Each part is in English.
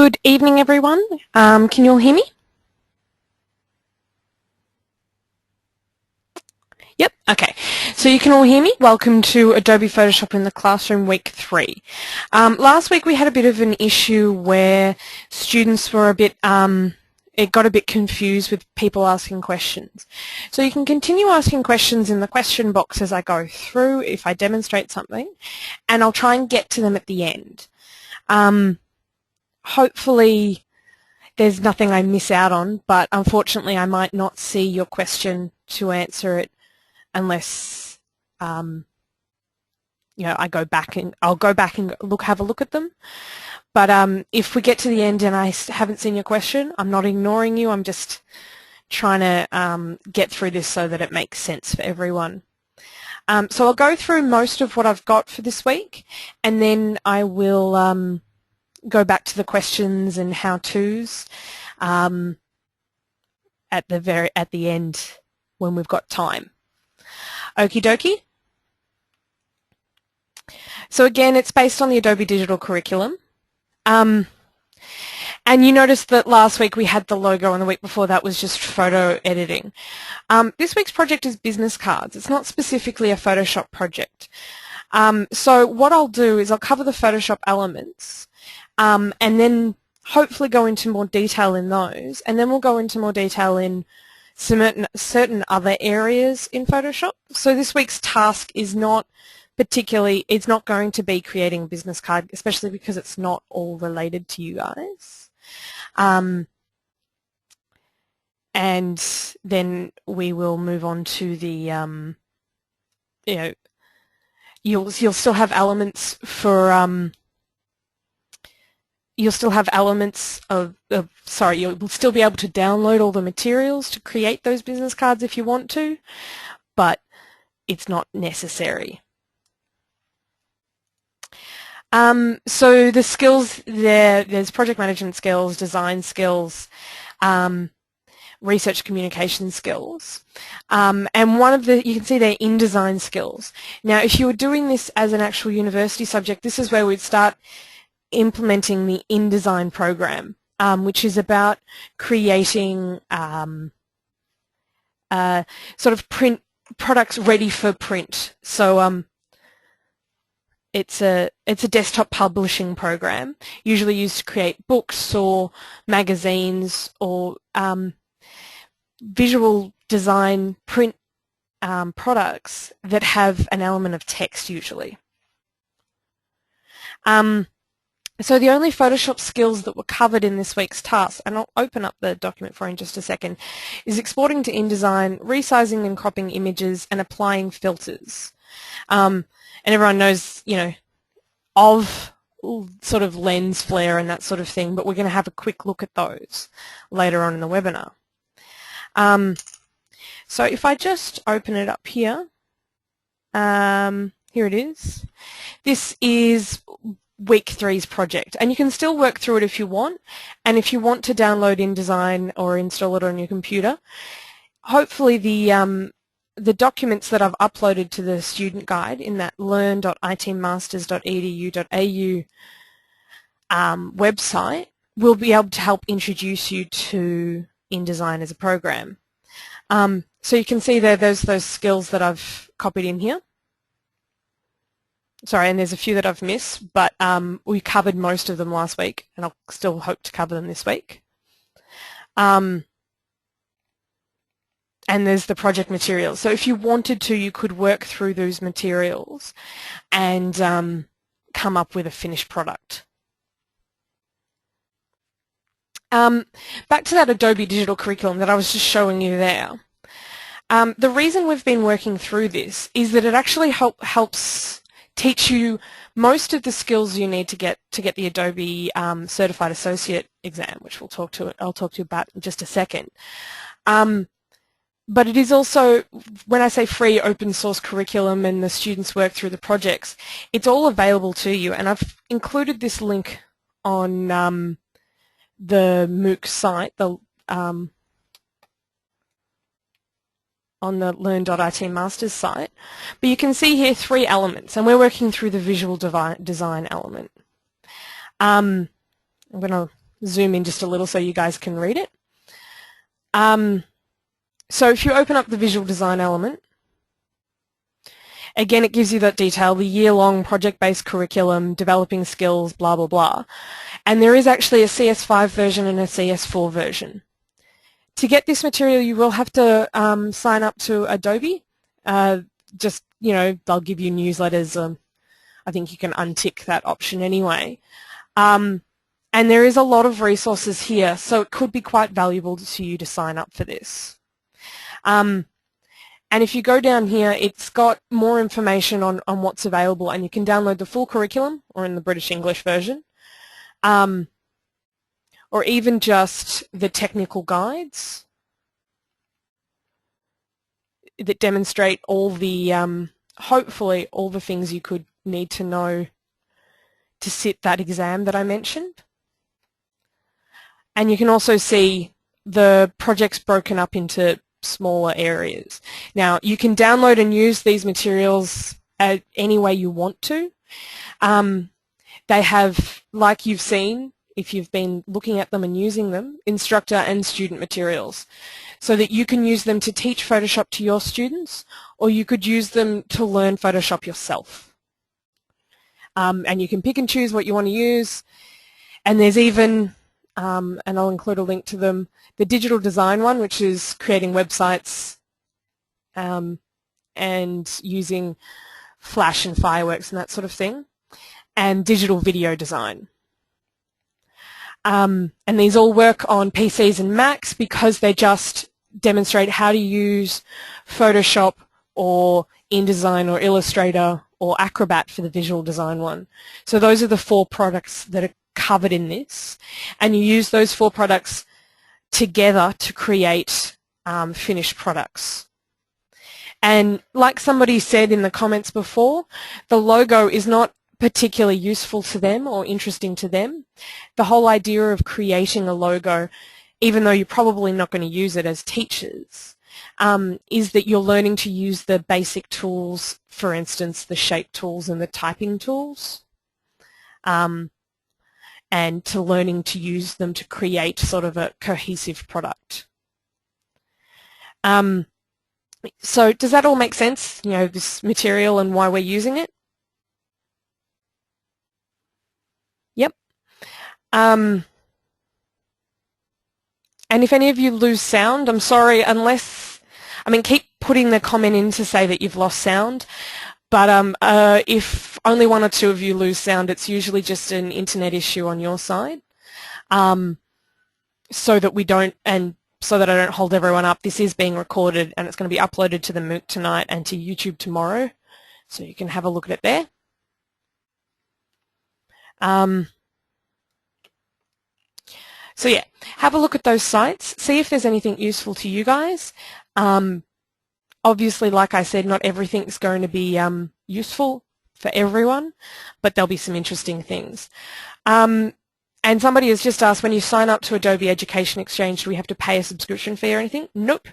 Good evening, everyone. Can you all hear me? Yep, okay. So you can all hear me. Welcome to Adobe Photoshop in the Classroom Week 3. Last week we had a bit of an issue where students were it got a bit confused with people asking questions. So you can continue asking questions in the question box as I go through if I demonstrate something, and I'll try and get to them at the end. Hopefully there's nothing I miss out on, but unfortunately I might not see your question to answer it unless I'll go back and have a look at them. But if we get to the end and I haven't seen your question, I'm not ignoring you. I'm just trying to get through this so that it makes sense for everyone. So I'll go through most of what I've got for this week, and then I will go back to the questions and how-tos at the end when we've got time. Okie dokie. So again, it's based on the Adobe Digital Curriculum. And you noticed that last week we had the logo and the week before that was just photo editing. This week's project is business cards. It's not specifically a Photoshop project. So what I'll do is I'll cover the Photoshop elements and then hopefully go into more detail in those, and then we'll go into more detail in certain other areas in Photoshop. So this week's task is it's not going to be creating a business card, especially because it's not all related to you guys. And then we will move on to the, you'll still have elements for, you'll still be able to download all the materials to create those business cards if you want to, but it's not necessary. So the skills there's project management skills, design skills, research communication skills, and you can see they're InDesign skills. Now if you were doing this as an actual university subject, this is where we'd start implementing the InDesign program, which is about creating sort of print products ready for print. So it's a desktop publishing program, usually used to create books or magazines or visual design print products that have an element of text usually. So the only Photoshop skills that were covered in this week's task, and I'll open up the document for you in just a second, is exporting to InDesign, resizing and cropping images, and applying filters. And everyone knows, of sort of lens flare and that sort of thing, but we're going to have a quick look at those later on in the webinar. So if I just open it up here, here it is. This is Week 3's project, and you can still work through it if you want, and if you want to download InDesign or install it on your computer, hopefully the documents that I've uploaded to the student guide in that learn.itmasters.edu.au website will be able to help introduce you to InDesign as a program. So you can see there's those skills that I've copied in here. Sorry, and there's a few that I've missed, but we covered most of them last week, and I'll still hope to cover them this week. And there's the project materials. So if you wanted to, you could work through those materials and come up with a finished product. Back to that Adobe Digital Curriculum that I was just showing you there. The reason we've been working through this is that it actually helps teach you most of the skills you need to get the Adobe Certified Associate exam, which I'll talk to you about in just a second. But it is also, when I say free open source curriculum and the students work through the projects, it's all available to you, and I've included this link on the MOOC site, on the learn.itmasters site. But you can see here 3 elements, and we're working through the visual design element. I'm going to zoom in just a little so you guys can read it. So if you open up the visual design element, again, it gives you that detail, the year-long project-based curriculum, developing skills, blah, blah, blah. And there is actually a CS5 version and a CS4 version. To get this material, you will have to sign up to Adobe. Just, you know, they'll give you newsletters. I think you can untick that option anyway. And there is a lot of resources here, so it could be quite valuable to you to sign up for this. And if you go down here, it's got more information on what's available, and you can download the full curriculum, or in the British English version, or even just the technical guides that demonstrate all the, hopefully, all the things you could need to know to sit that exam that I mentioned. And you can also see the projects broken up into smaller areas. Now, you can download and use these materials any way you want to. They have, like you've seen, if you've been looking at them and using them, instructor and student materials, so that you can use them to teach Photoshop to your students, or you could use them to learn Photoshop yourself. And you can pick and choose what you want to use. And there's even, and I'll include a link to them, the digital design one, which is creating websites and using Flash and fireworks and that sort of thing, and digital video design. And these all work on PCs and Macs because they just demonstrate how to use Photoshop or InDesign or Illustrator or Acrobat for the visual design one. So those are the 4 products that are covered in this, and you use those 4 products together to create finished products. And like somebody said in the comments before, the logo is not particularly useful to them or interesting to them. The whole idea of creating a logo, even though you're probably not going to use it as teachers, is that you're learning to use the basic tools, for instance, the shape tools and the typing tools, and to learning to use them to create sort of a cohesive product. So does that all make sense, you know, this material and why we're using it? Yep. And if any of you lose sound, I'm sorry, unless, I mean, keep putting the comment in to say that you've lost sound, but if only 1 or 2 of you lose sound, it's usually just an internet issue on your side, so that we don't, and so that I don't hold everyone up. This is being recorded and it's going to be uploaded to the MOOC tonight and to YouTube tomorrow, so you can have a look at it there. So yeah, have a look at those sites, see if there's anything useful to you guys. Obviously, like I said, not everything is going to be useful for everyone, but there'll be some interesting things. And somebody has just asked, when you sign up to Adobe Education Exchange, do we have to pay a subscription fee or anything? Nope.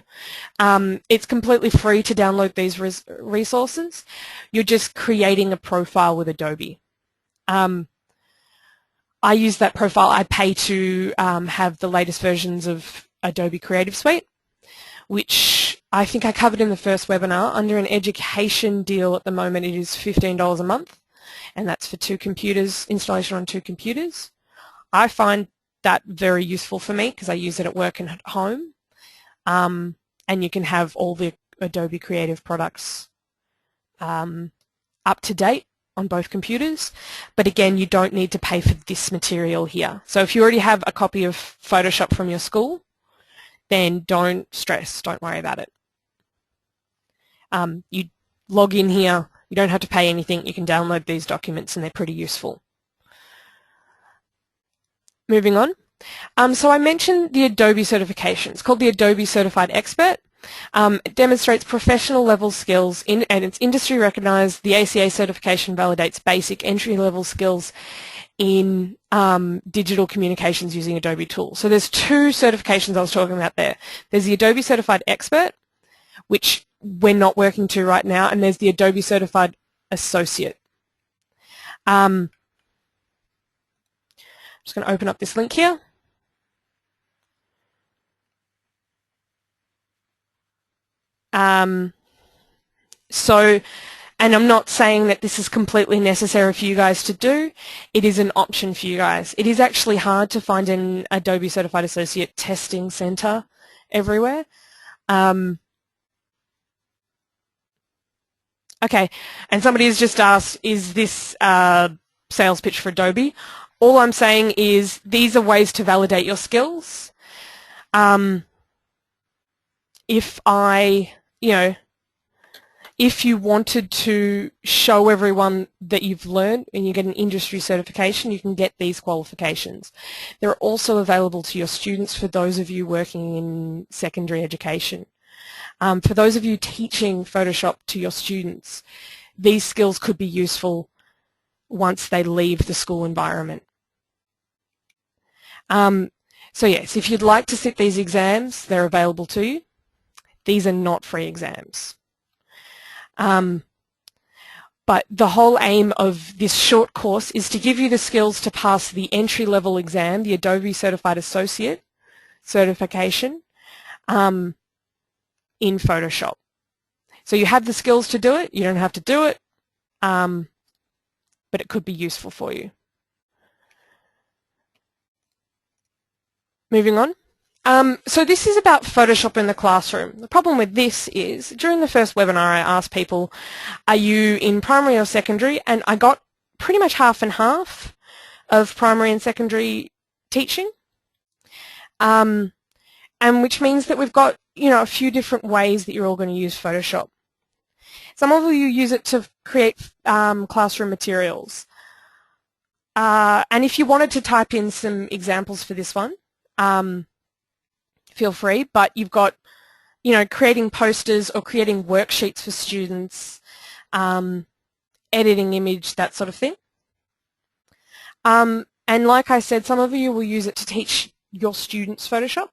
It's completely free to download these resources. You're just creating a profile with Adobe. I use that profile. I pay to have the latest versions of Adobe Creative Suite, which I think I covered in the first webinar. Under an education deal at the moment, it is $15 a month, and that's for 2 computers, installation on 2 computers. I find that very useful for me because I use it at work and at home, and you can have all the Adobe Creative products up to date on both computers, but again, you don't need to pay for this material here. So if you already have a copy of Photoshop from your school, then don't stress, don't worry about it. You log in here, you don't have to pay anything, you can download these documents and they're pretty useful. Moving on. So I mentioned the Adobe certification. It's called the Adobe Certified Expert. It demonstrates professional level skills and it's industry recognized. The ACA certification validates basic entry-level skills in digital communications using Adobe tools. So there's 2 certifications I was talking about there. There's the Adobe Certified Expert, which we're not working to right now, and there's the Adobe Certified Associate. I'm just going to open up this link here. And I'm not saying that this is completely necessary for you guys to do. It is an option for you guys. It is actually hard to find an Adobe Certified Associate testing center everywhere. Okay, and somebody has just asked, is this a sales pitch for Adobe? All I'm saying is these are ways to validate your skills. If you wanted to show everyone that you've learned and you get an industry certification, you can get these qualifications. They're also available to your students for those of you working in secondary education. For those of you teaching Photoshop to your students, these skills could be useful once they leave the school environment. So yes, if you'd like to sit these exams, they're available to you. These are not free exams. But the whole aim of this short course is to give you the skills to pass the entry-level exam, the Adobe Certified Associate certification, in Photoshop. So you have the skills to do it. You don't have to do it, but it could be useful for you. Moving on. So this is about Photoshop in the classroom. The problem with this is, during the first webinar I asked people, are you in primary or secondary? And I got pretty much half and half of primary and secondary teaching, and which means that we've got, a few different ways that you're all going to use Photoshop. Some of you use it to create classroom materials. And if you wanted to type in some examples for this one, feel free, but you've got, creating posters or creating worksheets for students, editing image, that sort of thing. And like I said, some of you will use it to teach your students Photoshop.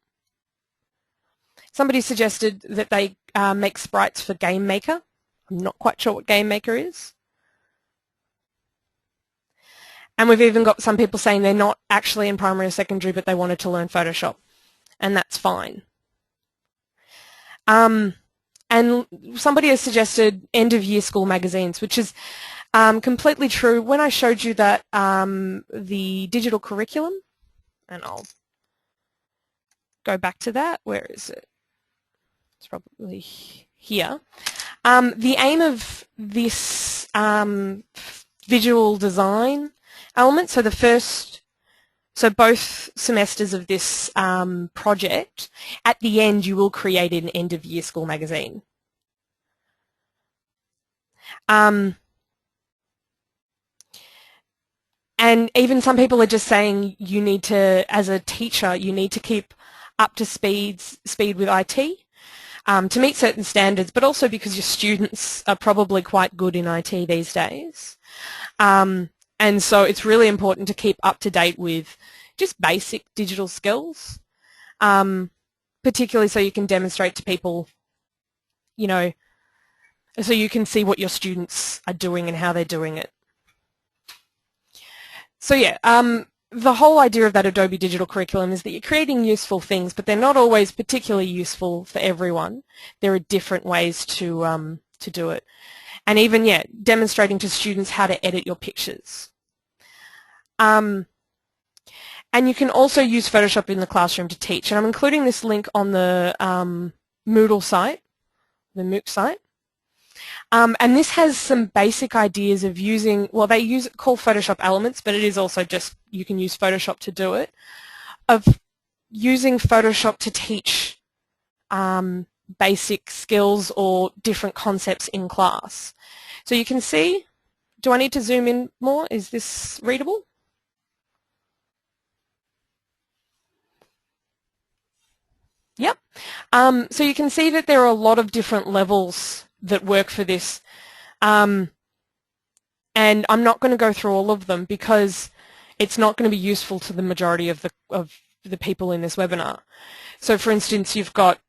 Somebody suggested that they make sprites for Game Maker. I'm not quite sure what Game Maker is. And we've even got some people saying they're not actually in primary or secondary, but they wanted to learn Photoshop. And that's fine. And somebody has suggested end-of-year school magazines, which is completely true. When I showed you that the digital curriculum, and I'll go back to that. Where is it? It's probably here. The aim of this visual design element, so both semesters of this project, at the end you will create an end-of-year school magazine. And even some people are just saying you need to, as a teacher, you need to keep up to speed with IT to meet certain standards, but also because your students are probably quite good in IT these days. And so it's really important to keep up to date with just basic digital skills, particularly so you can demonstrate to people, so you can see what your students are doing and how they're doing it. So yeah, the whole idea of that Adobe digital curriculum is that you're creating useful things, but they're not always particularly useful for everyone. There are different ways to do it. And even, demonstrating to students how to edit your pictures. And you can also use Photoshop in the classroom to teach. And I'm including this link on the Moodle site, the MOOC site. And this has some basic ideas of using, well, they call Photoshop Elements, but it is also just, you can use Photoshop to do it, of using Photoshop to teach basic skills or different concepts in class. So you can see, do I need to zoom in more? Is this readable? Yep. So you can see that there are a lot of different levels that work for this. And I'm not going to go through all of them because it's not going to be useful to the majority of the people in this webinar. So for instance, you've got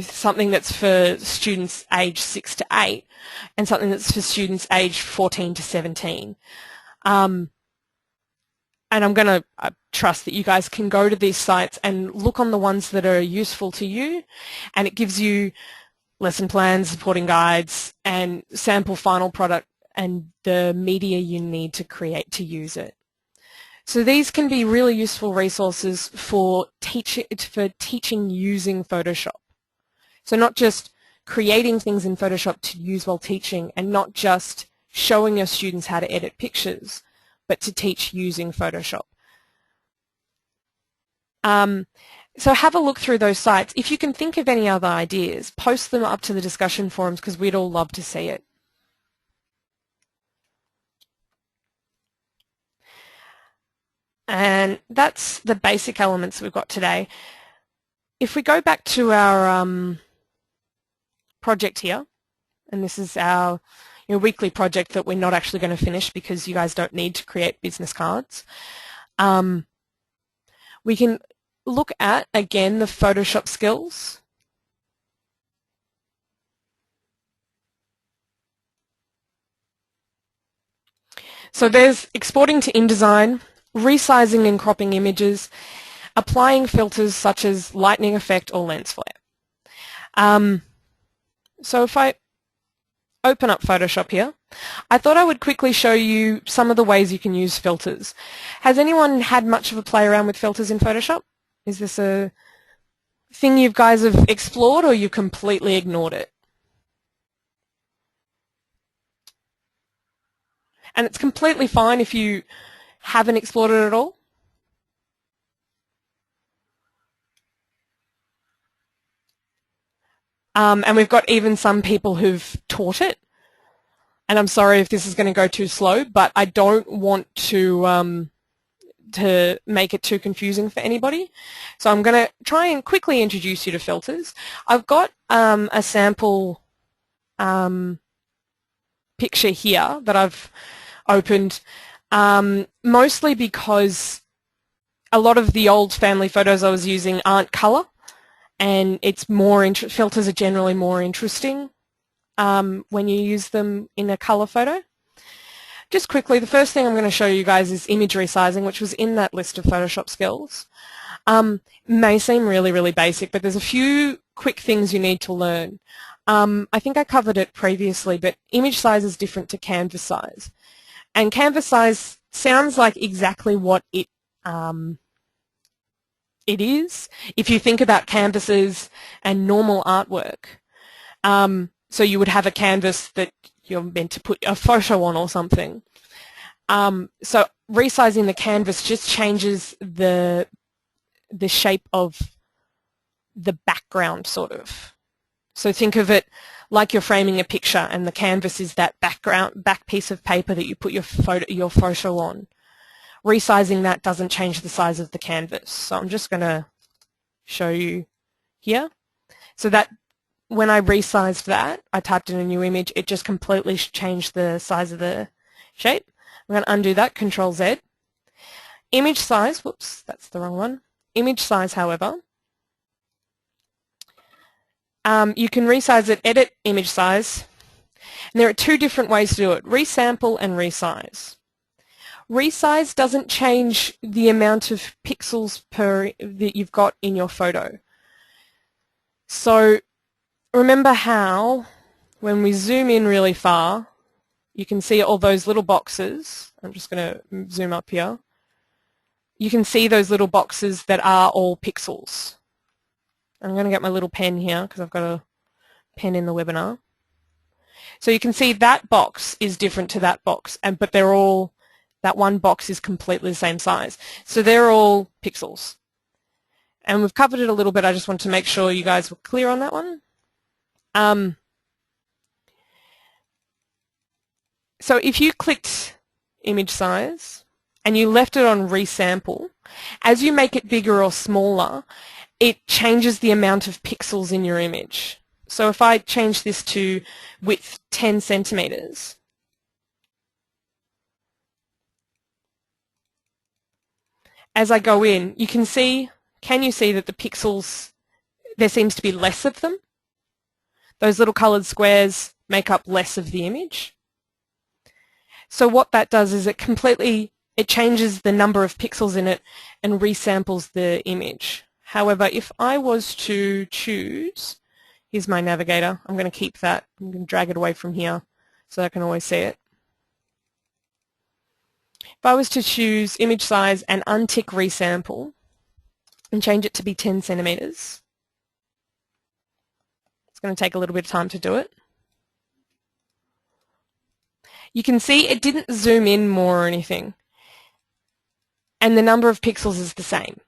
something that's for students aged 6 to 8 and something that's for students aged 14 to 17. And I'm going to trust that you guys can go to these sites and look on the ones that are useful to you, and it gives you lesson plans, supporting guides, and sample final product and the media you need to create to use it. So these can be really useful resources for teaching using Photoshop. So not just creating things in Photoshop to use while teaching, and not just showing your students how to edit pictures, but to teach using Photoshop. So have a look through those sites. If you can think of any other ideas, post them up to the discussion forums because we'd all love to see it. And that's the basic elements we've got today. If we go back to our project here, and this is our weekly project that we're not actually going to finish because you guys don't need to create business cards, we can look at, again, the Photoshop skills. So there's exporting to InDesign, resizing and cropping images, applying filters such as lightning effect or lens flare. So if I open up Photoshop here, I thought I would quickly show you some of the ways you can use filters. Has anyone had much of a play around with filters in Photoshop? Is this a thing you guys have explored, or you completely ignored it? And it's completely fine if you haven't explored it at all. And we've got even some people who've taught it. And I'm sorry if this is going to go too slow, but I don't want to make it too confusing for anybody. So I'm going to try and quickly introduce you to filters. I've got a sample picture here that I've opened, mostly because a lot of the old family photos I was using aren't colour, and it's more filters are generally more interesting when you use them in a colour photo. Just quickly, the first thing I'm going to show you guys is image resizing, which was in that list of Photoshop skills. May seem really, really basic, but there's a few quick things you need to learn. I think I covered it previously, but image size is different to canvas size. And canvas size sounds like exactly what it is if you think about canvases and normal artwork. So you would have a canvas that you're meant to put a photo on or something. So resizing the canvas just changes the shape of the background, sort of. So think of it like you're framing a picture, and the canvas is that back piece of paper that you put your photo on. Resizing that doesn't change the size of the canvas. So I'm just going to show you here. So that when I resized that, I typed in a new image, it just completely changed the size of the shape. I'm going to undo that, Control Z. Image size, whoops, that's the wrong one. Image size, however, you can resize it, edit image size, and there are two different ways to do it, resample and resize. Resize doesn't change the amount of pixels that you've got in your photo. So remember how when we zoom in really far, you can see all those little boxes. I'm just going to zoom up here. You can see those little boxes that are all pixels. I'm going to get my little pen here because I've got a pen in the webinar. So you can see that box is different to that box, but they're all, that one box is completely the same size. So they're all pixels. And we've covered it a little bit. I just want to make sure you guys were clear on that one. So if you clicked image size and you left it on resample, as you make it bigger or smaller, it changes the amount of pixels in your image. So if I change this to width 10 centimeters, as I go in, you can see, can you see that the pixels, there seems to be less of them? Those little coloured squares make up less of the image. So what that does is it changes the number of pixels in it and resamples the image. However, if I was to choose, Here's my navigator. I'm going to keep that. I'm going to drag it away from here so I can always see it. If I was to choose image size and untick resample and change it to be 10 centimeters, it's going to take a little bit of time to do it. You can see it didn't zoom in more or anything, and the number of pixels is the same.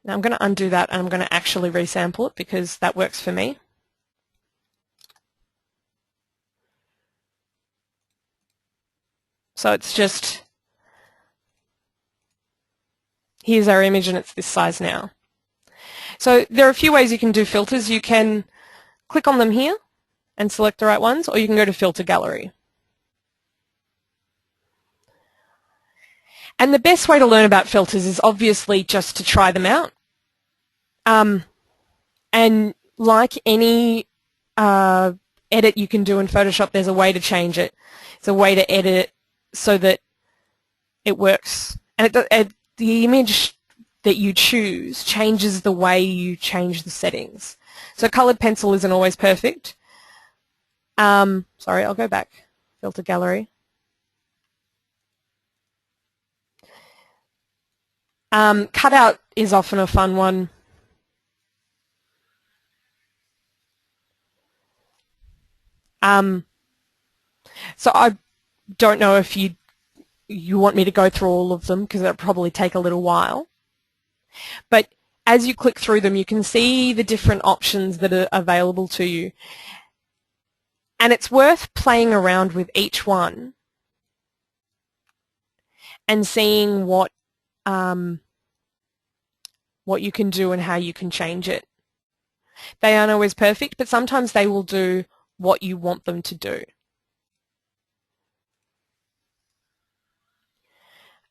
Now I'm going to undo that and I'm going to actually resample it because that works for me. So it's just, here's our image and it's this size now. So there are a few ways you can do filters. You can click on them here and select the right ones, or you can go to Filter Gallery. And the best way to learn about filters is obviously just to try them out. And like any edit you can do in Photoshop, there's a way to change it. It's a way to edit it so that it works. And the image that you choose changes the way you change the settings. So colored pencil isn't always perfect. Sorry, I'll go back. Filter Gallery. Cutout is often a fun one. So I don't know if you want me to go through all of them because that'll probably take a little while. But as you click through them, you can see the different options that are available to you. And it's worth playing around with each one and seeing what you can do and how you can change it. They aren't always perfect, but sometimes they will do what you want them to do.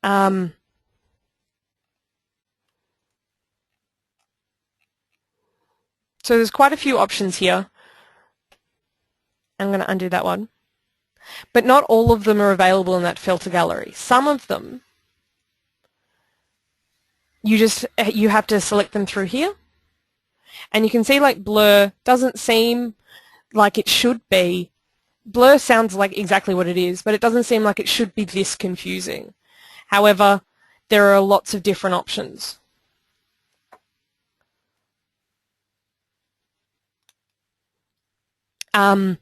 So there's quite a few options here. I'm going to undo that one. But not all of them are available in that filter gallery. Some of them, you have to select them through here. And you can see like blur doesn't seem like it should be. Blur sounds like exactly what it is, but it doesn't seem like it should be this confusing. However, there are lots of different options. And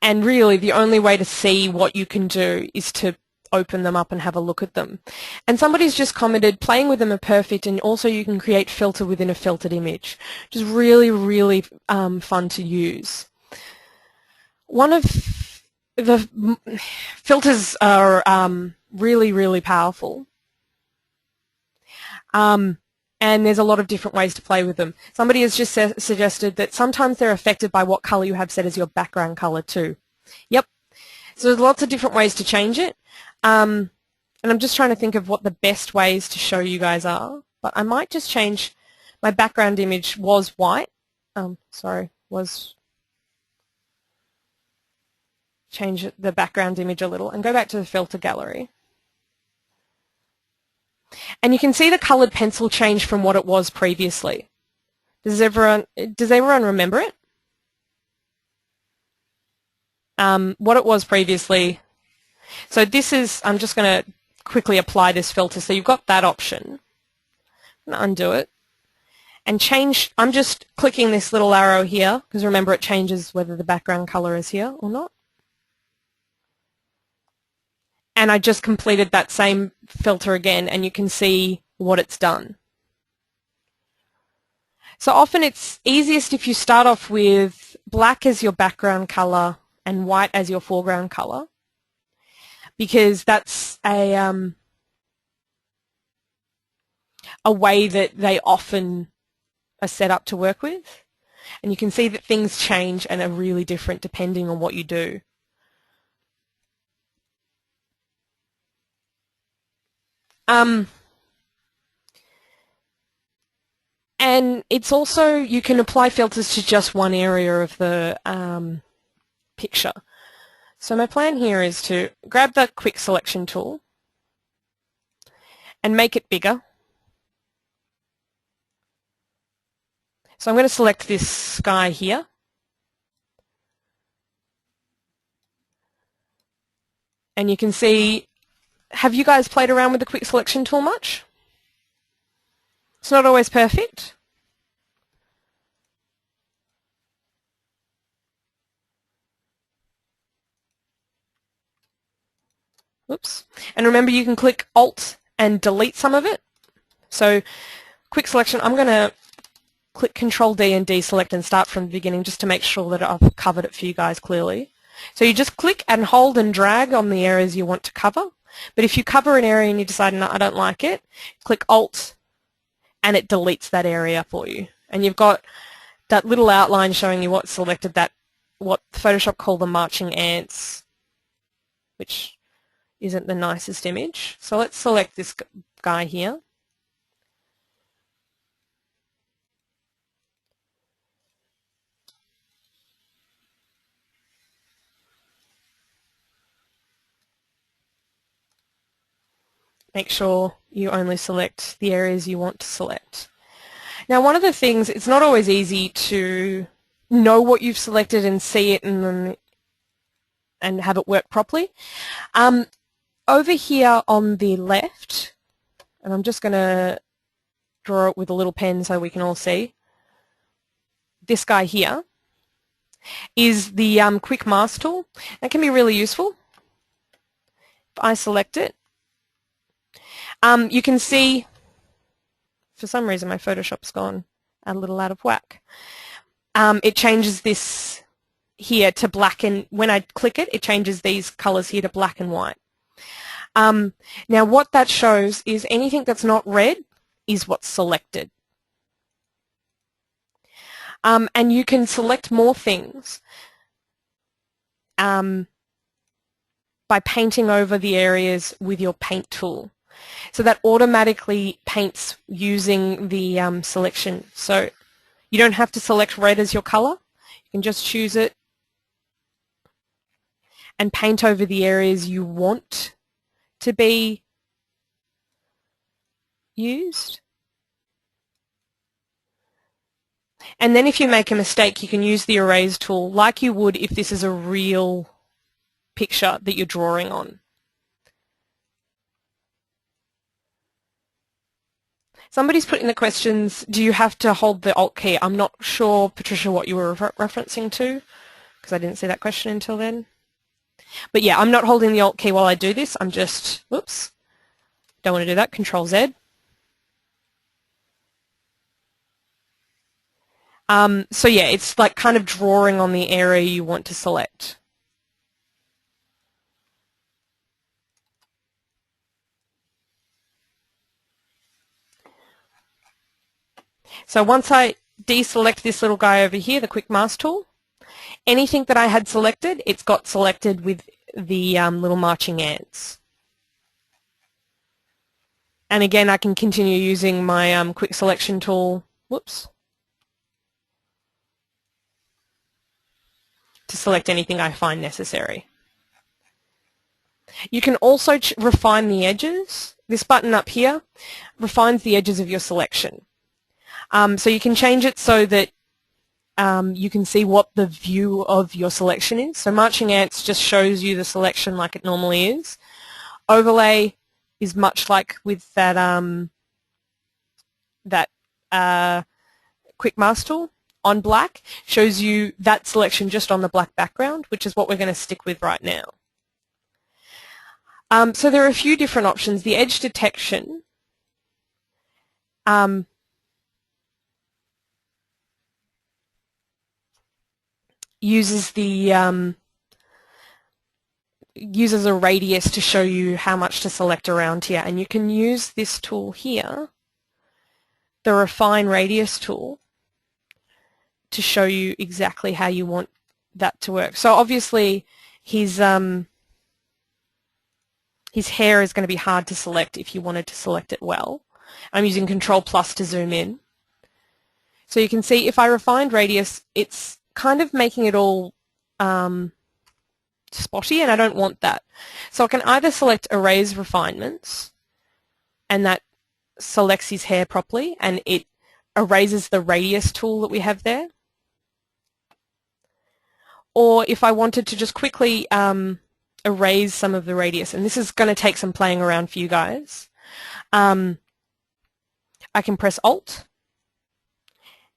really the only way to see what you can do is to open them up and have a look at them. And somebody's just commented, playing with them are perfect, and also you can create filter within a filtered image, which is really, really fun to use. One of the filters are really, really powerful. And there's a lot of different ways to play with them. Somebody has just suggested that sometimes they're affected by what color you have set as your background color too. Yep. So there's lots of different ways to change it. And I'm just trying to think of what the best ways to show you guys are. But I might just change, my background image was white. Change the background image a little and go back to the filter gallery. And you can see the colored pencil change from what it was previously. Does everyone remember it? What it was previously. So this is, I'm just going to quickly apply this filter. So you've got that option. I'm going to undo it. And change, I'm just clicking this little arrow here, because remember it changes whether the background color is here or not. And I just completed that same filter again, and you can see what it's done. So often it's easiest if you start off with black as your background color and white as your foreground color, because that's a way that they often are set up to work with. And you can see that things change and are really different depending on what you do. And it's also, you can apply filters to just one area of the picture. So my plan here is to grab the quick selection tool and make it bigger. So I'm going to select this guy here. And you can see, have you guys played around with the quick selection tool much? It's not always perfect. Oops. And remember, you can click Alt and delete some of it. So quick selection, I'm going to click Control D and deselect and start from the beginning just to make sure that I've covered it for you guys clearly. So you just click and hold and drag on the areas you want to cover. But if you cover an area and you decide, no, I don't like it, click Alt and it deletes that area for you. And you've got that little outline showing you what's selected, that what Photoshop call the marching ants, which isn't the nicest image. So let's select this guy here. Make sure you only select the areas you want to select. Now, one of the things, it's not always easy to know what you've selected and see it and have it work properly. Over here on the left, and I'm just going to draw it with a little pen so we can all see, this guy here is the quick mask tool. That can be really useful. If I select it, you can see, for some reason my Photoshop's gone a little out of whack. It changes this here to black, and when I click it, it changes these colors here to black and white. Now what that shows is anything that's not red is what's selected. And you can select more things by painting over the areas with your paint tool. So that automatically paints using the selection. So you don't have to select red as your color. You can just choose it and paint over the areas you want to be used. And then if you make a mistake, you can use the erase tool like you would if this is a real picture that you're drawing on. Somebody's put in the questions, do you have to hold the Alt key? I'm not sure, Patricia, what you were referencing to, because I didn't see that question until then. But yeah, I'm not holding the Alt key while I do this. I'm just, whoops, don't want to do that, Control Z. So yeah, it's like kind of drawing on the area you want to select. So once I deselect this little guy over here, the quick mask tool, anything that I had selected, it's got selected with the little marching ants. And again, I can continue using my quick selection tool, whoops, to select anything I find necessary. You can also refine the edges. This button up here refines the edges of your selection. So you can change it so that you can see what the view of your selection is. So marching ants just shows you the selection like it normally is. Overlay is much like with that quick mask tool on black, shows you that selection just on the black background, which is what we're going to stick with right now. So there are a few different options. The edge detection uses a radius to show you how much to select around here, and you can use this tool here, the refine radius tool, to show you exactly how you want that to work. So obviously his hair is going to be hard to select if you wanted to select it well. I'm using Control plus to zoom in. So you can see if I refined radius, it's kind of making it all spotty, and I don't want that. So I can either select Erase Refinements and that selects his hair properly, and it erases the radius tool that we have there. Or if I wanted to just quickly erase some of the radius, and this is going to take some playing around for you guys, I can press Alt,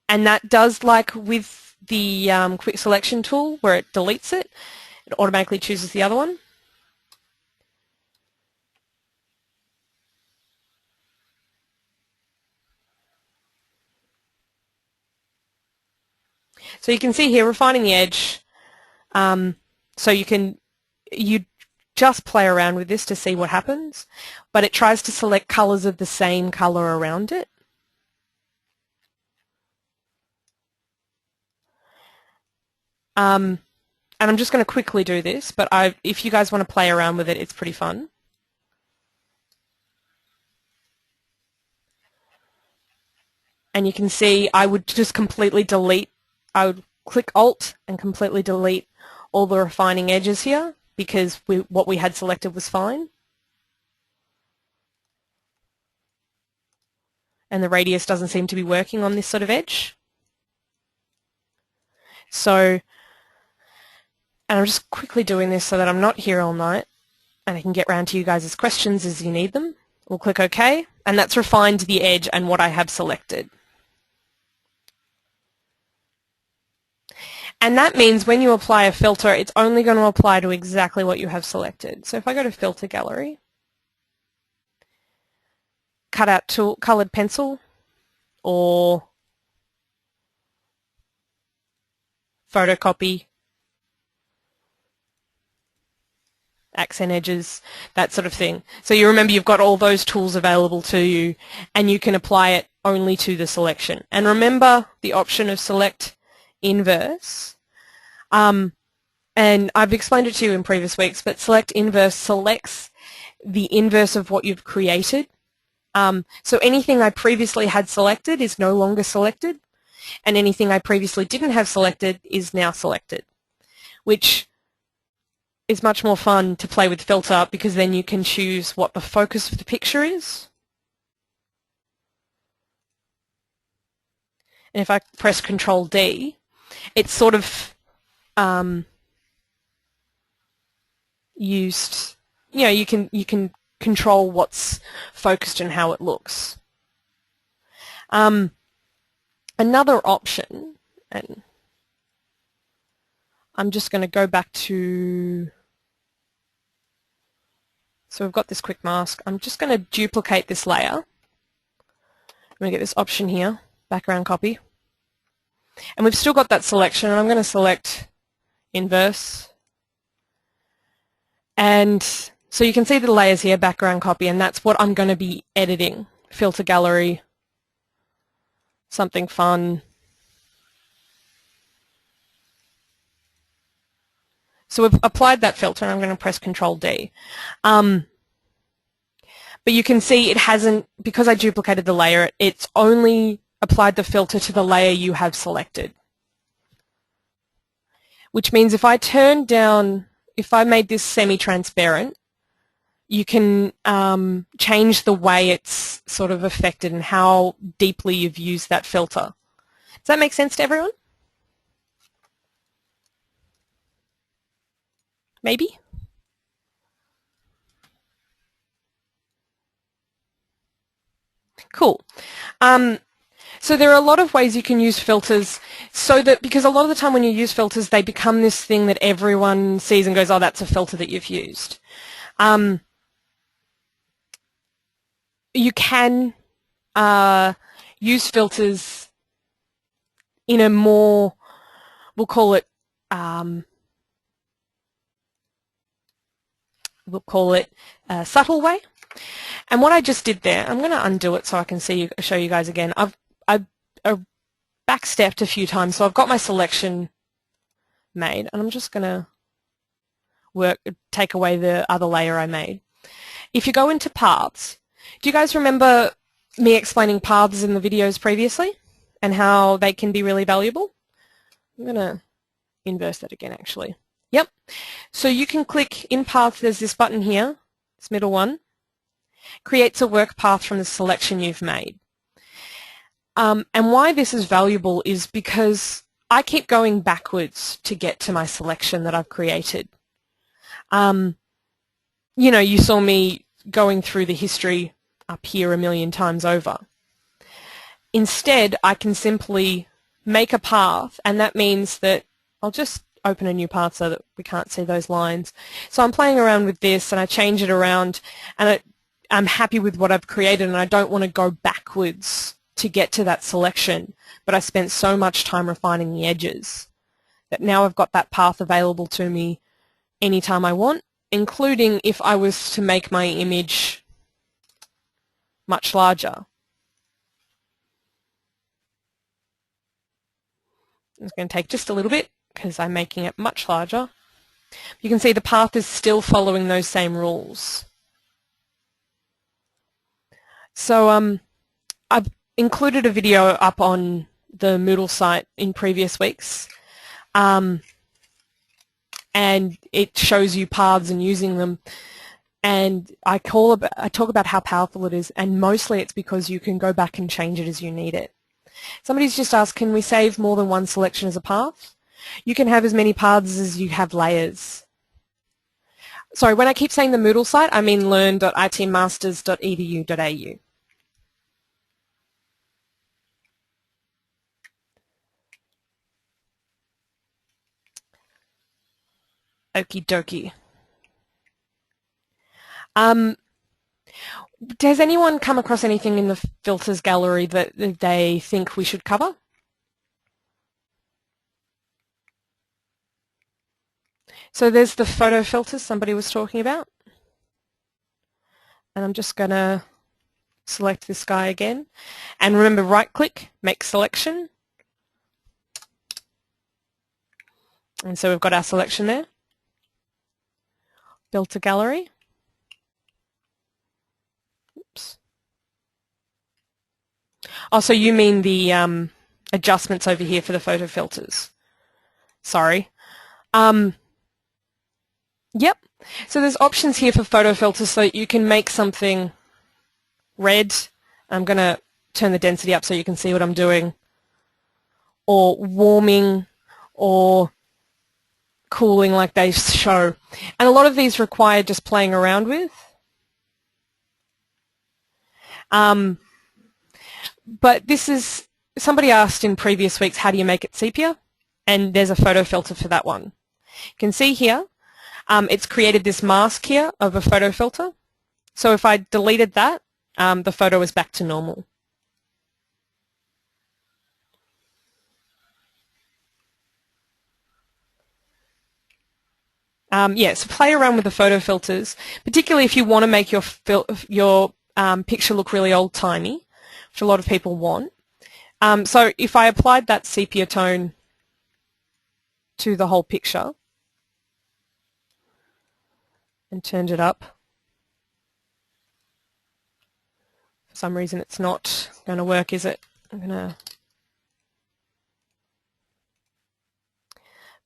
and that does, like with the quick selection tool where it deletes it, it automatically chooses the other one. So you can see here, refining the edge. So you just play around with this to see what happens, but it tries to select colours of the same colour around it. And I'm just going to quickly do this, but if you guys want to play around with it, it's pretty fun. And you can see I would just completely delete, I would click Alt and completely delete all the refining edges here, because what we had selected was fine. And the radius doesn't seem to be working on this sort of edge. So, and I'm just quickly doing this so that I'm not here all night and I can get round to you guys' questions as you need them. We'll click OK, and that's refined the edge and what I have selected. And that means when you apply a filter, it's only going to apply to exactly what you have selected. So if I go to Filter Gallery, Cutout tool, coloured pencil, or photocopy, accent edges, that sort of thing. So you remember you've got all those tools available to you, and you can apply it only to the selection. And remember the option of Select Inverse. And I've explained it to you in previous weeks, but Select Inverse selects the inverse of what you've created. So anything I previously had selected is no longer selected, and anything I previously didn't have selected is now selected, which is much more fun to play with filter, because then you can choose what the focus of the picture is. And if I press Control D, it's sort of used, you know, you can control what's focused and how it looks. Another option, and I'm just going to go back to, so we've got this quick mask. I'm just going to duplicate this layer. I'm going to get this option here, background copy. And we've still got that selection, and I'm going to select Inverse. And so you can see the layers here, background copy, and that's what I'm going to be editing. Filter Gallery, something fun. So we've applied that filter, and I'm going to press Control D. But you can see it hasn't, because I duplicated the layer, it's only applied the filter to the layer you have selected. Which means if I turn down, if I made this semi-transparent, you can change the way it's sort of affected and how deeply you've used that filter. Does that make sense to everyone? Maybe? Cool. So there are a lot of ways you can use filters, so that, because a lot of the time when you use filters, they become this thing that everyone sees and goes, oh, that's a filter that you've used. You can use filters in a more, we'll call it a subtle way. And what I just did there, I'm going to undo it so I can show you guys again. I've backstepped a few times, so I've got my selection made, and I'm just going to take away the other layer I made. If you go into paths, do you guys remember me explaining paths in the videos previously and how they can be really valuable? I'm going to inverse that again, actually. Yep. So you can click in paths, there's this button here, this middle one, creates a work path from the selection you've made. And why this is valuable is because I keep going backwards to get to my selection that I've created. You know, you saw me going through the history up here a million times over. Instead, I can simply make a path, and that means that I'll just open a new path so that we can't see those lines. So I'm playing around with this, and I change it around, and I'm happy with what I've created, and I don't want to go backwards to get to that selection, but I spent so much time refining the edges that now I've got that path available to me anytime I want, including if I was to make my image much larger. It's going to take just a little bit because I'm making it much larger. You can see the path is still following those same rules. So I've included a video up on the Moodle site in previous weeks, and it shows you paths and using them. And I talk about how powerful it is, and mostly it's because you can go back and change it as you need it. Somebody's just asked, can we save more than one selection as a path? You can have as many paths as you have layers. Sorry, when I keep saying the Moodle site, I mean learn.itmasters.edu.au. Okie dokie. Does anyone come across anything in the filters gallery that they think we should cover? So there's the photo filters somebody was talking about. And I'm just going to select this guy again. And remember, right-click, make selection. And so we've got our selection there. Filter gallery. Oops. Oh, so you mean the adjustments over here for the photo filters. Sorry. Yep. So there's options here for photo filters so that you can make something red. I'm going to turn the density up so you can see what I'm doing. Or warming or cooling like they show. And a lot of these require just playing around with. But this is, somebody asked in previous weeks, how do you make it sepia? And there's a photo filter for that one. You can see here, it's created this mask here of a photo filter. So if I deleted that, the photo is back to normal. Yeah, so play around with the photo filters, particularly if you want to make your picture look really old-timey, which a lot of people want. So if I applied that sepia tone to the whole picture and turned it up, for some reason it's not going to work, is it? I'm going to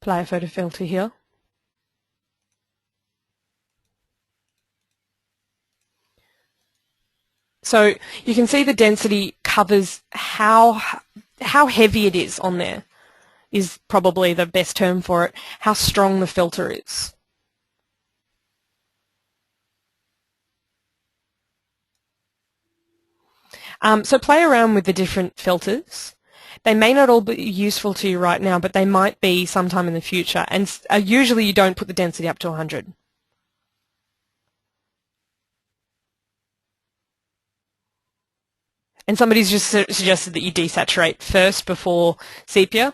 apply a photo filter here. So you can see the density covers how heavy it is on there, is probably the best term for it, how strong the filter is. So play around with the different filters. They may not all be useful to you right now, but they might be sometime in the future. And usually you don't put the density up to 100. And somebody's just suggested that you desaturate first before sepia.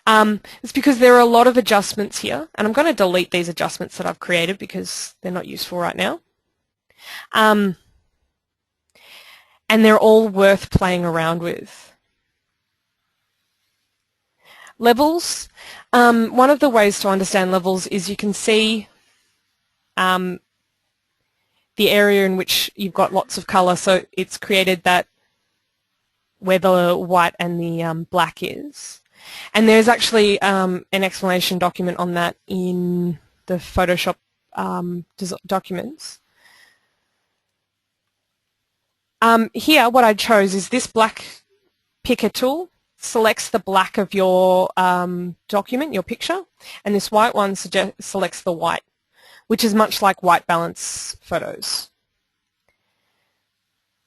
It's because there are a lot of adjustments here, and I'm going to delete these adjustments that I've created because they're not useful right now. And they're all worth playing around with. Levels. One of the ways to understand levels is you can see the area in which you've got lots of colour, so it's created that where the white and the black is. And there's actually an explanation document on that in the Photoshop documents. Here what I chose is this black picker tool selects the black of your document, your picture, and this white one selects the white, which is much like white balance photos.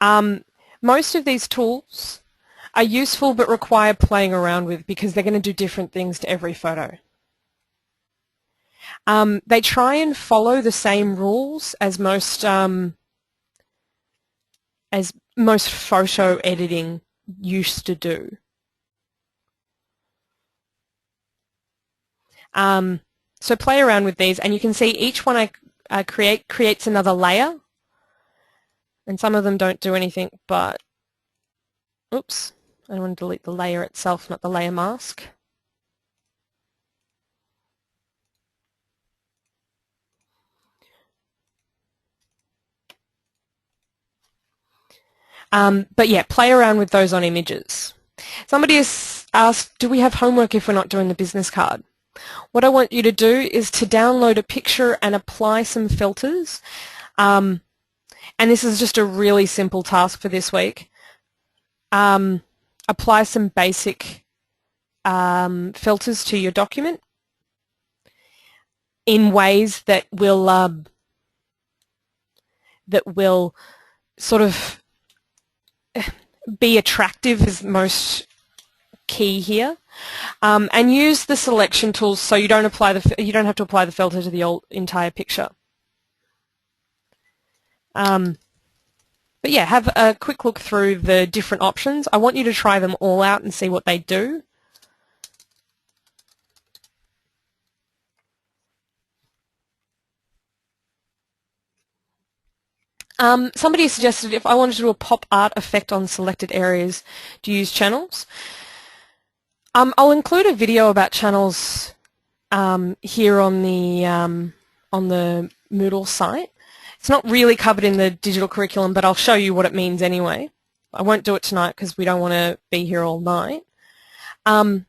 Most of these tools are useful but require playing around with because they're going to do different things to every photo. They try and follow the same rules as most photo editing used to do. So play around with these, and you can see each one I create creates another layer, and some of them don't do anything but, oops, I want to delete the layer itself, not the layer mask. But yeah, play around with those on images. Somebody has asked, do we have homework if we're not doing the business card? What I want you to do is to download a picture and apply some filters. And this is just a really simple task for this week. Apply some basic filters to your document in ways that will sort of be attractive is most key here, and use the selection tools so you don't have to apply the filter to the entire picture. But yeah, have a quick look through the different options. I want you to try them all out and see what they do. Somebody suggested if I wanted to do a pop art effect on selected areas to use channels. I'll include a video about channels here on the Moodle site. It's not really covered in the digital curriculum, but I'll show you what it means anyway. I won't do it tonight because we don't want to be here all night. But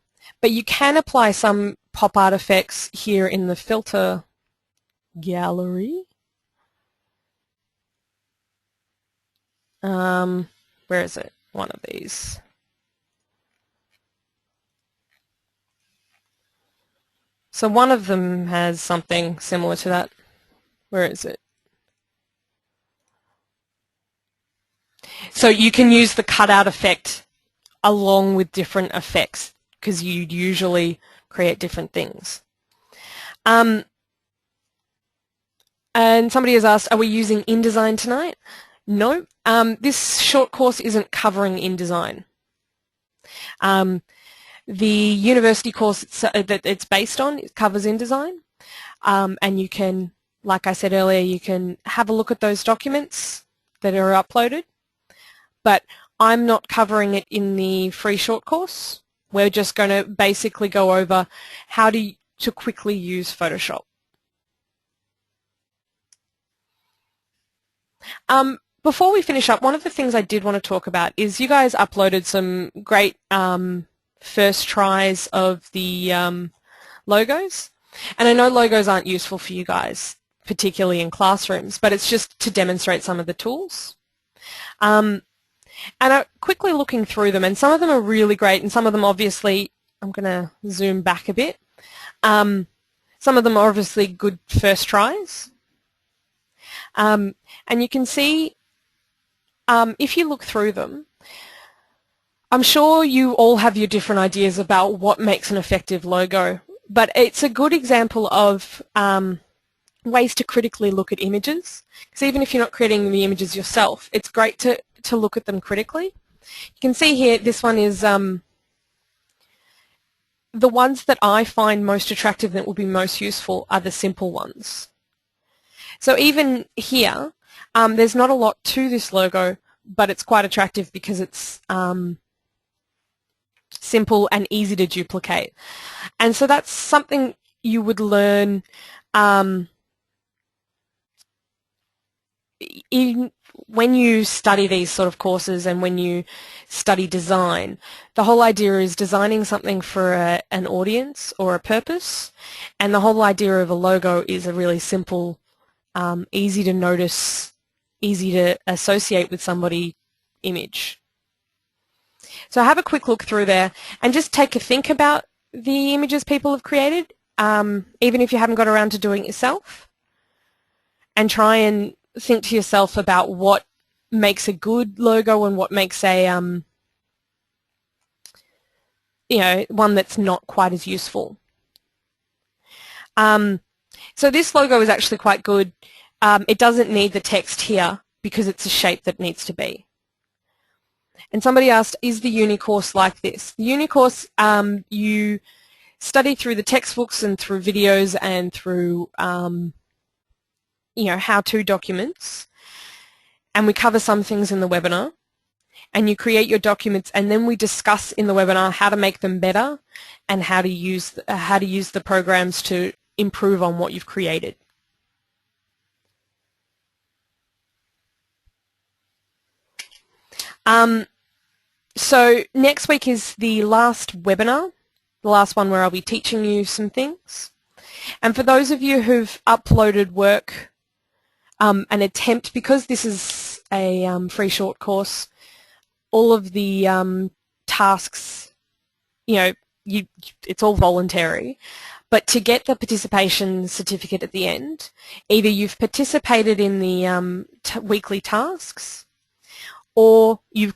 you can apply some pop art effects here in the filter gallery. Where is it? One of these. So one of them has something similar to that. Where is it? So you can use the cutout effect along with different effects because you'd usually create different things. And somebody has asked, are we using InDesign tonight? No, this short course isn't covering InDesign. The university course that it's based on, it covers InDesign, and you can, like I said earlier, you can have a look at those documents that are uploaded, but I'm not covering it in the free short course. We're just going to basically go over how to quickly use Photoshop. Before we finish up, one of the things I did want to talk about is you guys uploaded some great first tries of the logos. And I know logos aren't useful for you guys, particularly in classrooms, but it's just to demonstrate some of the tools. And I'm quickly looking through them, and some of them are really great, and some of them obviously, I'm going to zoom back a bit, some of them are obviously good first tries. And you can see, if you look through them, I'm sure you all have your different ideas about what makes an effective logo, but it's a good example of ways to critically look at images. Because even if you're not creating the images yourself, it's great to look at them critically. You can see here, this one is the ones that I find most attractive that will be most useful are the simple ones. So even here, there's not a lot to this logo, but it's quite attractive because it's simple and easy to duplicate. And so that's something you would learn when you study these sort of courses and when you study design. The whole idea is designing something for an audience or a purpose, and the whole idea of a logo is a really simple, easy to notice, easy to associate with somebody image. So have a quick look through there and just take a think about the images people have created, even if you haven't got around to doing it yourself, and try and think to yourself about what makes a good logo and what makes a one that's not quite as useful. So this logo is actually quite good. It doesn't need the text here because it's a shape that needs to be. And somebody asked, is the uni course like this? The uni course, you study through the textbooks and through videos and through how-to documents, and we cover some things in the webinar, and you create your documents, and then we discuss in the webinar how to make them better and how to use the programs to improve on what you've created. So next week is the last webinar, the last one where I'll be teaching you some things. And for those of you who've uploaded work, an attempt, because this is a free short course, all of the tasks, it's all voluntary. But to get the participation certificate at the end, either you've participated in the weekly tasks, or you're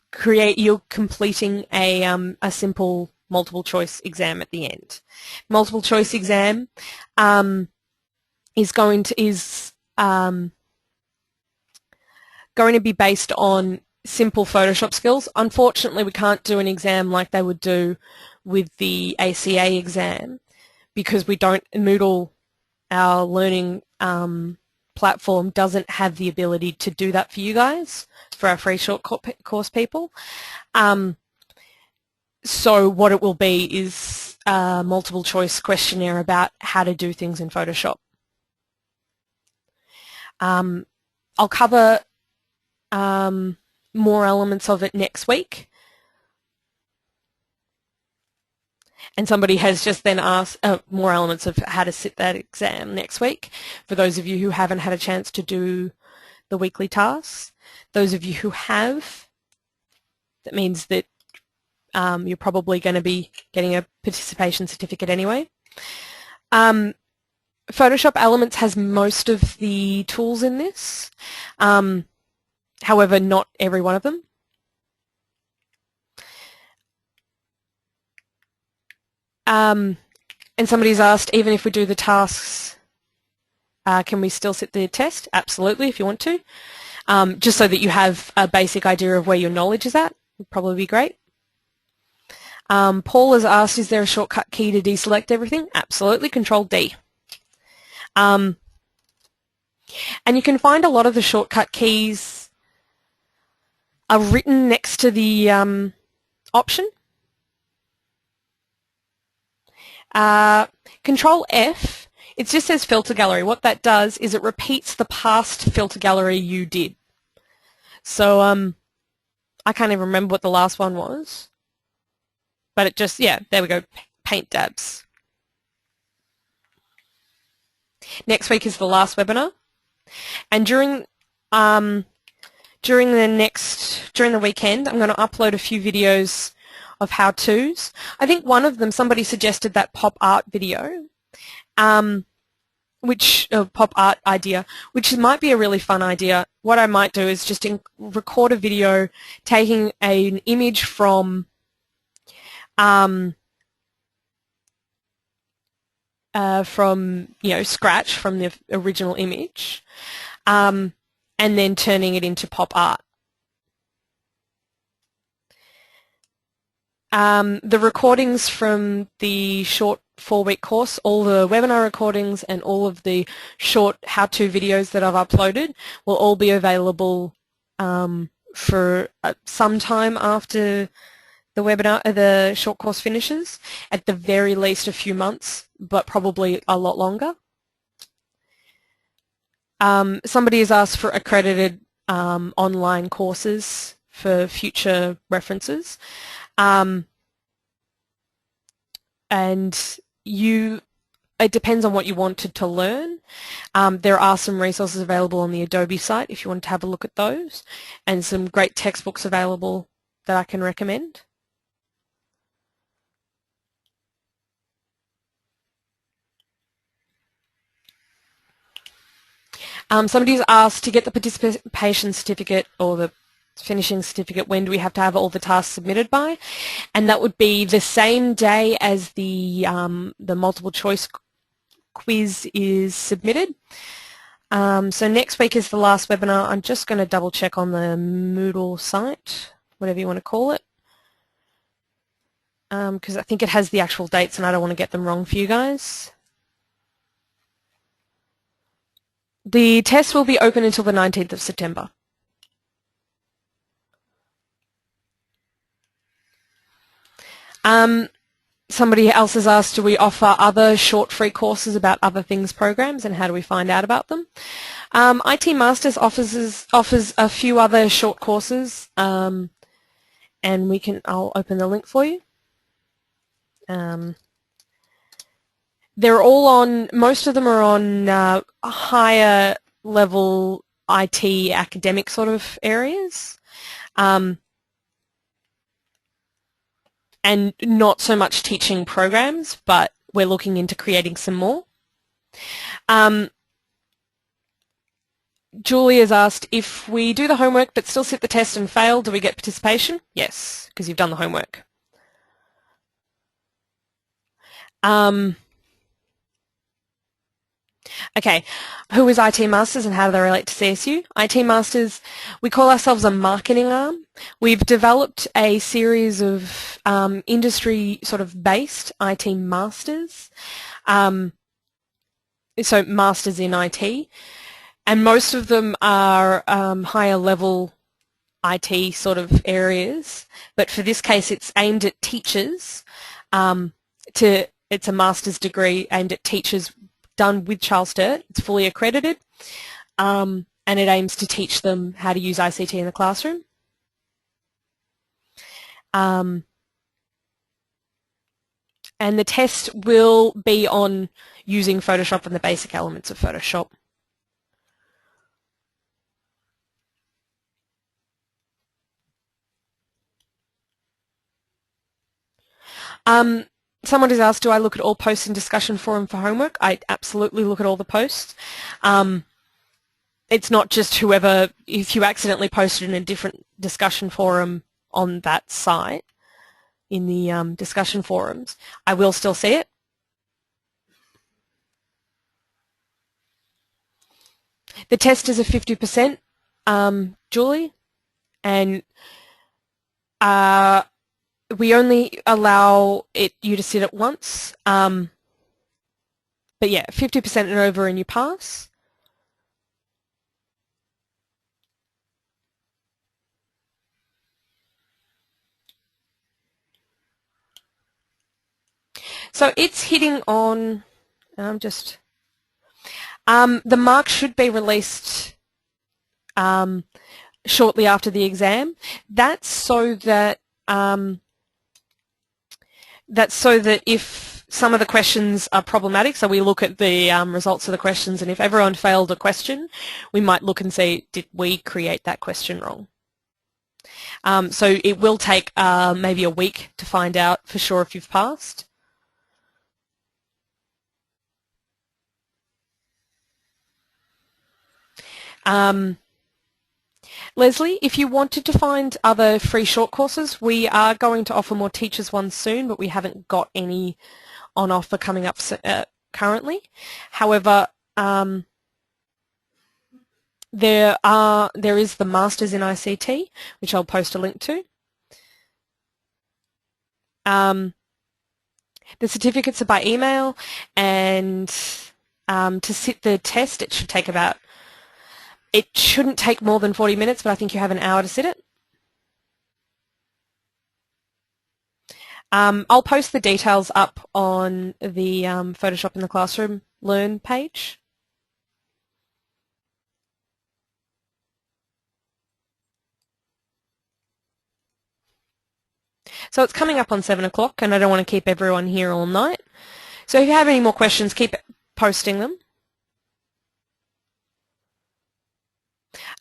completing a simple multiple choice exam at the end. Multiple choice exam is going to be based on simple Photoshop skills. Unfortunately, we can't do an exam like they would do with the ACA exam because we don't. Moodle, our learning platform, doesn't have the ability to do that for you guys, for our free short course people. So what it will be is a multiple choice questionnaire about how to do things in Photoshop. I'll cover more elements of it next week. And somebody has just then asked more elements of how to sit that exam next week. For those of you who haven't had a chance to do the weekly tasks, those of you who have, that means that you're probably going to be getting a participation certificate anyway. Photoshop Elements has most of the tools in this, however, not every one of them. And somebody's asked, even if we do the tasks, can we still sit the test? Absolutely, if you want to. Just so that you have a basic idea of where your knowledge is at, would probably be great. Paul has asked, is there a shortcut key to deselect everything? Absolutely, Control-D. And you can find a lot of the shortcut keys are written next to the option. Control-F, it just says filter gallery. What that does is it repeats the past filter gallery you did. So I can't even remember what the last one was. But it just, yeah, there we go, paint dabs. Next week is the last webinar. And during the weekend, I'm going to upload a few videos of how-tos. I think one of them, somebody suggested that pop art video, pop art idea, which might be a really fun idea. What I might do is just record a video taking an image from scratch, from the original image, and then turning it into pop art. The recordings from the short 4-week course, all the webinar recordings and all of the short how-to videos that I've uploaded will all be available for some time after the webinar, the short course finishes, at the very least a few months, but probably a lot longer. Somebody has asked for accredited online courses for future references. And you it depends on what you wanted to learn. There are some resources available on the Adobe site if you want to have a look at those, and some great textbooks available that I can recommend. Somebody's asked, to get the participation certificate or the finishing certificate, when do we have to have all the tasks submitted by? And that would be the same day as the multiple choice quiz is submitted. So next week is the last webinar. I'm just going to double check on the Moodle site, whatever you want to call it, because I think it has the actual dates and I don't want to get them wrong for you guys. The test will be open until the 19th of September. Somebody else has asked, do we offer other short free courses about other things programs, and how do we find out about them? IT Masters offers a few other short courses, and I'll open the link for you. They're all on, most of them are on higher level IT academic sort of areas, and not so much teaching programs, but we're looking into creating some more. Julie has asked, if we do the homework but still sit the test and fail, do we get participation? Yes, because you've done the homework. Okay, who is IT Masters and how do they relate to CSU? IT Masters, we call ourselves a marketing arm. We've developed a series of industry sort of based IT Masters, so Masters in IT, and most of them are higher level IT sort of areas, but for this case it's aimed at teachers. It's a master's degree aimed at teachers, done with Charles Sturt. It's fully accredited, and it aims to teach them how to use ICT in the classroom. And the test will be on using Photoshop and the basic elements of Photoshop. Someone has asked, do I look at all posts in discussion forum for homework? I absolutely look at all the posts. It's not just whoever, if you accidentally posted in a different discussion forum on that site, in the discussion forums, I will still see it. The test is a 50%, Julie, and we only allow you to sit it once, but yeah, 50% and over and you pass. So it's hitting on, the mark should be released shortly after the exam. That's so that if some of the questions are problematic, so we look at the results of the questions, and if everyone failed a question, we might look and see, did we create that question wrong? So it will take maybe a week to find out for sure if you've passed. Leslie, if you wanted to find other free short courses, we are going to offer more teachers ones soon, but we haven't got any on offer coming up currently. However, there is the Masters in ICT, which I'll post a link to. The certificates are by email, and to sit the test, it shouldn't take more than 40 minutes, but I think you have an hour to sit it. I'll post the details up on the Photoshop in the Classroom Learn page. So it's coming up on 7 o'clock, and I don't want to keep everyone here all night. So if you have any more questions, keep posting them.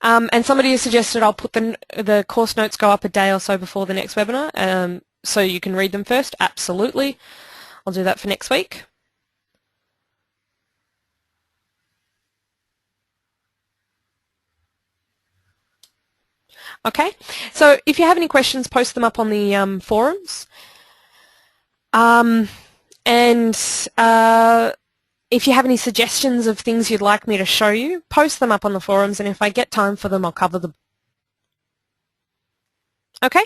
And somebody has suggested I'll put the course notes go up a day or so before the next webinar, so you can read them first. Absolutely. I'll do that for next week. Okay, so if you have any questions, post them up on the forums. And if you have any suggestions of things you'd like me to show you, post them up on the forums, and if I get time for them, I'll cover them. Okay,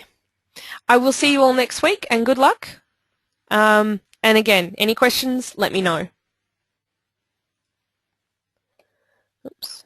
I will see you all next week, and good luck. And again, any questions, let me know. Oops.